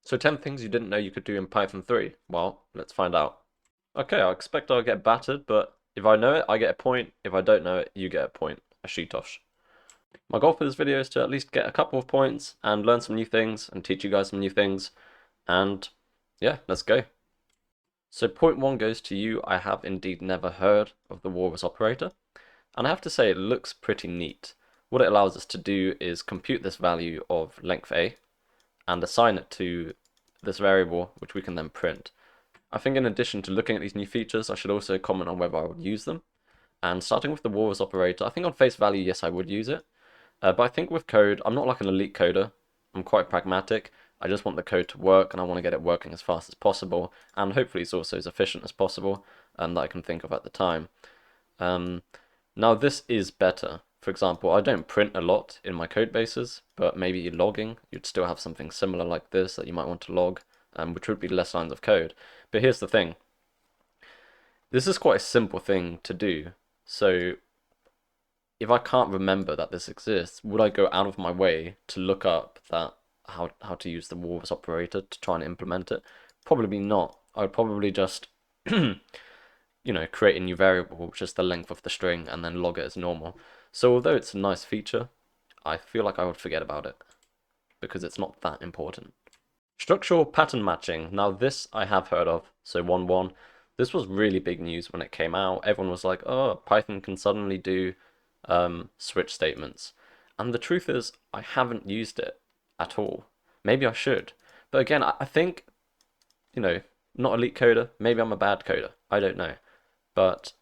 So 10 things you didn't know you could do in Python 3. Well, let's find out. Okay, I expect I'll get battered, but if I know it, I get a point. If I don't know it, you get a point. A shitosh. My goal for this video is to at least get a couple of points and learn some new things and teach you guys some new things. And yeah, let's go. So point 1 goes to you. I have indeed never heard of the walrus operator. And I have to say it looks pretty neat. What it allows us to do is compute this value of length A and assign it to this variable, which we can then print. I think in addition to looking at these new features, I should also comment on whether I would use them. And starting with the walrus operator, I think on face value, yes, I would use it. But I think with code, I'm not like an elite coder. I'm quite pragmatic. I just want the code to work, and I want to get it working as fast as possible, and hopefully it's also as efficient as possible that I can think of at the time. Now this is better. For example, I don't print a lot in my code bases, but maybe logging, you'd still have something similar like this that you might want to log, which would be less lines of code. But here's the thing. This is quite a simple thing to do. So if I can't remember that this exists, would I go out of my way to look up that how to use the walrus operator to try and implement it? Probably not. I would probably just create a new variable, which is the length of the string, and then log it as normal. So although it's a nice feature, I feel like I would forget about it because it's not that important. Structural pattern matching. Now this I have heard of. So 1.1. This was really big news when it came out. Everyone was like, oh, Python can suddenly do switch statements. And the truth is, I haven't used it at all. Maybe I should. But again, I think, not elite coder. Maybe I'm a bad coder. I don't know. But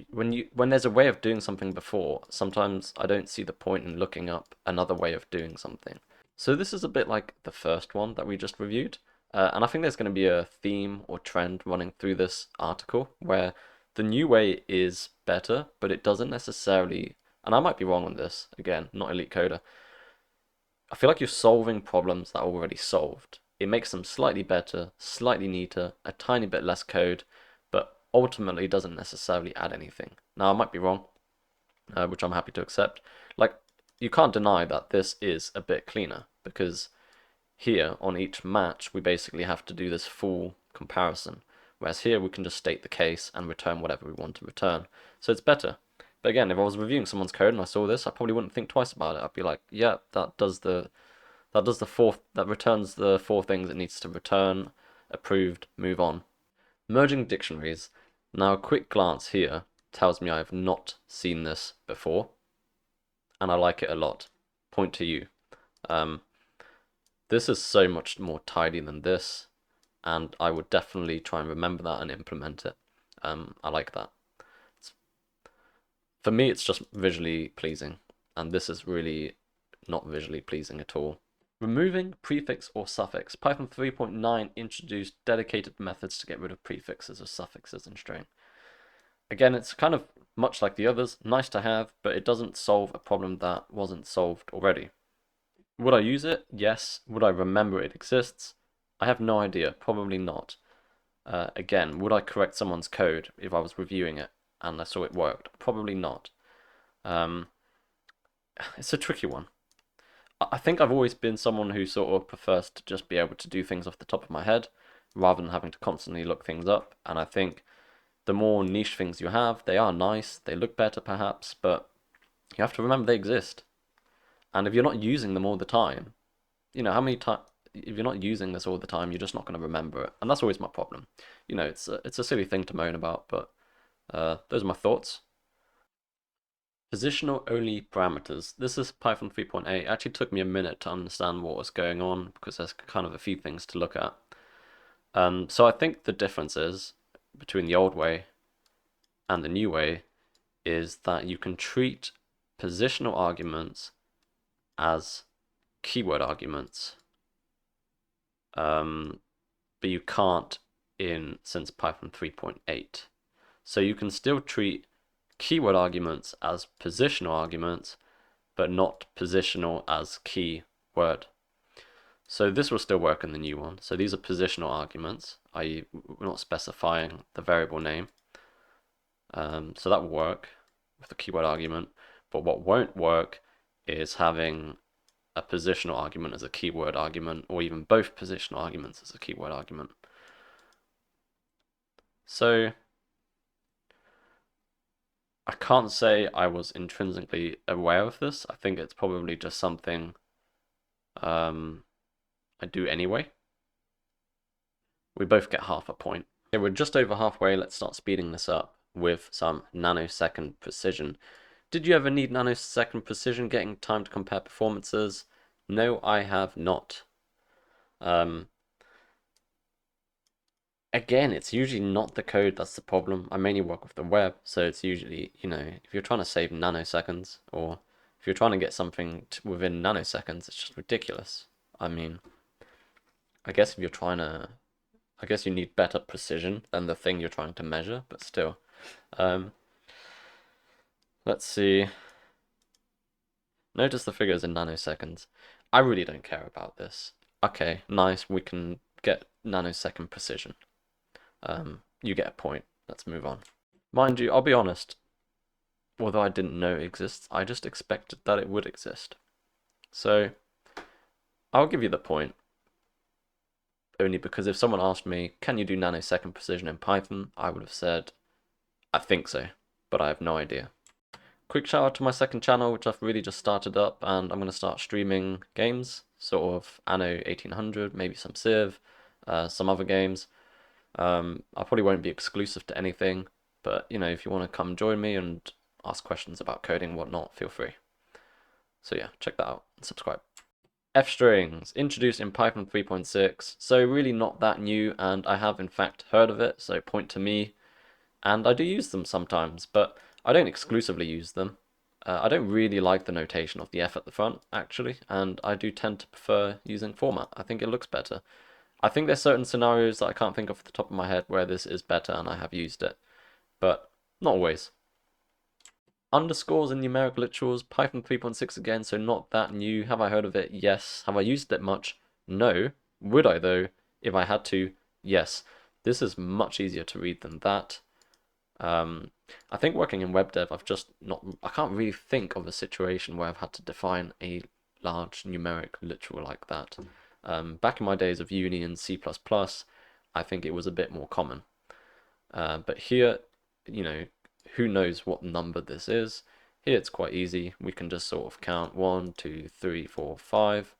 when there's a way of doing something before, sometimes I don't see the point in looking up another way of doing something. So this is a bit like the first one that we just reviewed, and I think there's going to be a theme or trend running through this article where the new way is better, but it doesn't necessarily, and I might be wrong on this, again, not elite coder. I feel like you're solving problems that are already solved. It makes them slightly better, slightly neater, a tiny bit less code, but ultimately doesn't necessarily add anything. Now, I might be wrong, which I'm happy to accept. Like, you can't deny that this is a bit cleaner, because here on each match, we basically have to do this full comparison, whereas here we can just state the case and return whatever we want to return. So it's better. But again, if I was reviewing someone's code and I saw this, I probably wouldn't think twice about it. I'd be like, yeah, that returns the four things it needs to return, approved, move on. Merging dictionaries. Now a quick glance here tells me I have not seen this before, and I like it a lot. Point to you. This is so much more tidy than this, and I would definitely try and remember that and implement it. I like that. For me, it's just visually pleasing, and this is really not visually pleasing at all. Removing prefix or suffix. Python 3.9 introduced dedicated methods to get rid of prefixes or suffixes in string. Again, it's kind of much like the others, nice to have, but it doesn't solve a problem that wasn't solved already. Would I use it? Yes. Would I remember it exists? I have no idea, probably not. Again, would I correct someone's code if I was reviewing it and I saw it worked? Probably not. It's a tricky one. I think I've always been someone who sort of prefers to just be able to do things off the top of my head rather than having to constantly look things up. And I think the more niche things you have, they are nice, they look better perhaps, but you have to remember they exist. And if you're not using them all the time, how many times, if you're not using this all the time, you're just not going to remember it. And that's always my problem. It's a silly thing to moan about, but those are my thoughts. Positional-only parameters. This is Python 3.8. It actually took me a minute to understand what was going on because there's kind of a few things to look at. So I think the difference is between the old way and the new way is that you can treat positional arguments as keyword arguments, but you can't since Python 3.8. So you can still treat keyword arguments as positional arguments, but not positional as keyword. So this will still work in the new one. So these are positional arguments, i.e. we're not specifying the variable name. So that will work with the keyword argument. But what won't work is having a positional argument as a keyword argument, or even both positional arguments as a keyword argument. So I can't say I was intrinsically aware of this. I think it's probably just something I do anyway. We both get half a point. Okay, we're just over halfway. Let's start speeding this up with some nanosecond precision. Did you ever need nanosecond precision getting time to compare performances? No, I have not. Again, it's usually not the code that's the problem. I mainly work with the web, so it's usually, if you're trying to save nanoseconds, or if you're trying to get something within nanoseconds, it's just ridiculous. I mean, I guess if you're trying to, I guess you need better precision than the thing you're trying to measure, but still. Let's see. Notice the figures in nanoseconds. I really don't care about this. Okay, nice, we can get nanosecond precision. You get a point. Let's move on. Mind you, I'll be honest, although I didn't know it exists, I just expected that it would exist. So, I'll give you the point. Only because if someone asked me, can you do nanosecond precision in Python, I would have said, I think so, but I have no idea. Quick shout out to my second channel, which I've really just started up, and I'm going to start streaming games, sort of Anno 1800, maybe some Civ, some other games. I probably won't be exclusive to anything, but if you want to come join me and ask questions about coding and whatnot, feel free. So yeah, check that out and subscribe. F-strings, introduced in Python 3.6, so really not that new, and I have in fact heard of it, so point to me. And I do use them sometimes, but I don't exclusively use them. I don't really like the notation of the F at the front, actually, and I do tend to prefer using format. I think it looks better. I think there's certain scenarios that I can't think of off the top of my head where this is better and I have used it, but not always. Underscores and numeric literals, Python 3.6 again, so not that new. Have I heard of it? Yes. Have I used it much? No. Would I though? If I had to? Yes. This is much easier to read than that. I think working in web dev, I can't really think of a situation where I've had to define a large numeric literal like that. Back in my days of uni and C++, I think it was a bit more common. But here, who knows what number this is? Here it's quite easy. We can just sort of count 1, 2, 3, 4, 5.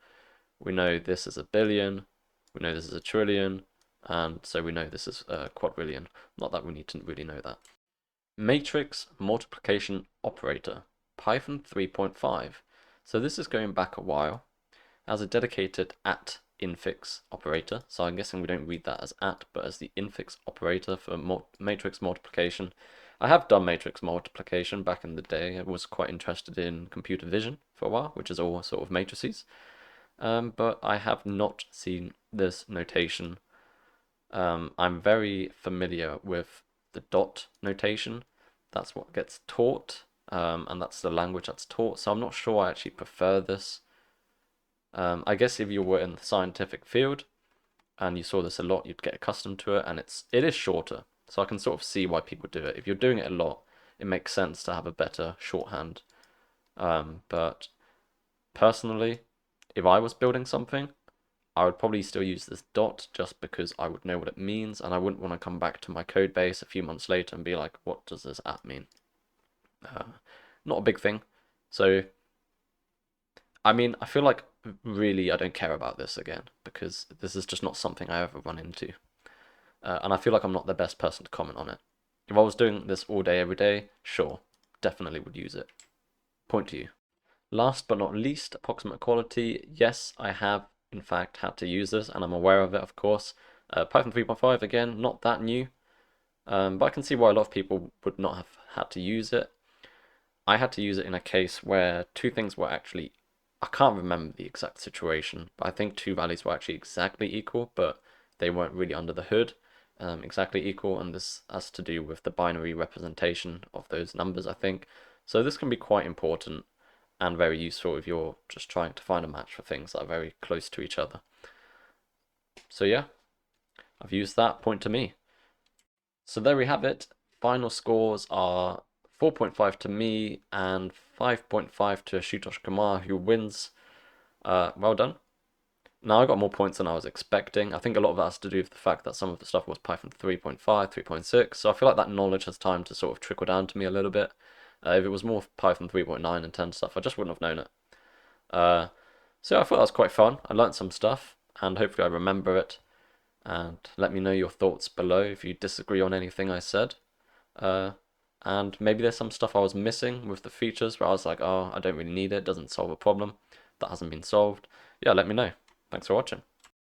We know this is a billion. We know this is a trillion. And so we know this is a quadrillion. Not that we need to really know that. Matrix multiplication operator, Python 3.5. So this is going back a while. As a dedicated infix operator. So I'm guessing we don't read that as but as the infix operator for matrix multiplication. I have done matrix multiplication back in the day. I was quite interested in computer vision for a while, which is all sort of matrices. But I have not seen this notation. I'm very familiar with the dot notation. That's what gets taught, and that's the language that's taught. So I'm not sure I actually prefer this. I guess if you were in the scientific field and you saw this a lot, you'd get accustomed to it, and it is shorter. So I can sort of see why people do it. If you're doing it a lot, it makes sense to have a better shorthand. But personally, if I was building something, I would probably still use this dot just because I would know what it means, and I wouldn't want to come back to my code base a few months later and be like, what does this mean? Not a big thing. So, I mean, I feel like really I don't care about this again because this is just not something I ever run into. And I feel like I'm not the best person to comment on it. If I was doing this all day, every day, sure, definitely would use it. Point to you. Last but not least, approximate quality. Yes, I have in fact had to use this, and I'm aware of it, of course. Python 3.5, again, not that new, but I can see why a lot of people would not have had to use it. I had to use it in a case where two things were actually, I can't remember the exact situation, but I think two values were actually exactly equal, but they weren't really under the hood exactly equal, and this has to do with the binary representation of those numbers, I think. So this can be quite important and very useful if you're just trying to find a match for things that are very close to each other. So yeah, I've used that, point to me. So there we have it. Final scores are 4.5 to me and 5.5 to Ashutosh Kumar, who wins. Well done. Now I got more points than I was expecting. I think a lot of that has to do with the fact that some of the stuff was Python 3.5, 3.6, so I feel like that knowledge has time to sort of trickle down to me a little bit. If it was more Python 3.9 and 10 stuff, I just wouldn't have known it. So I thought that was quite fun. I learned some stuff, and hopefully I remember it. And let me know your thoughts below if you disagree on anything I said. And maybe there's some stuff I was missing with the features where I was like, oh, I don't really need it, doesn't solve a problem. That hasn't been solved. Yeah, let me know. Thanks for watching.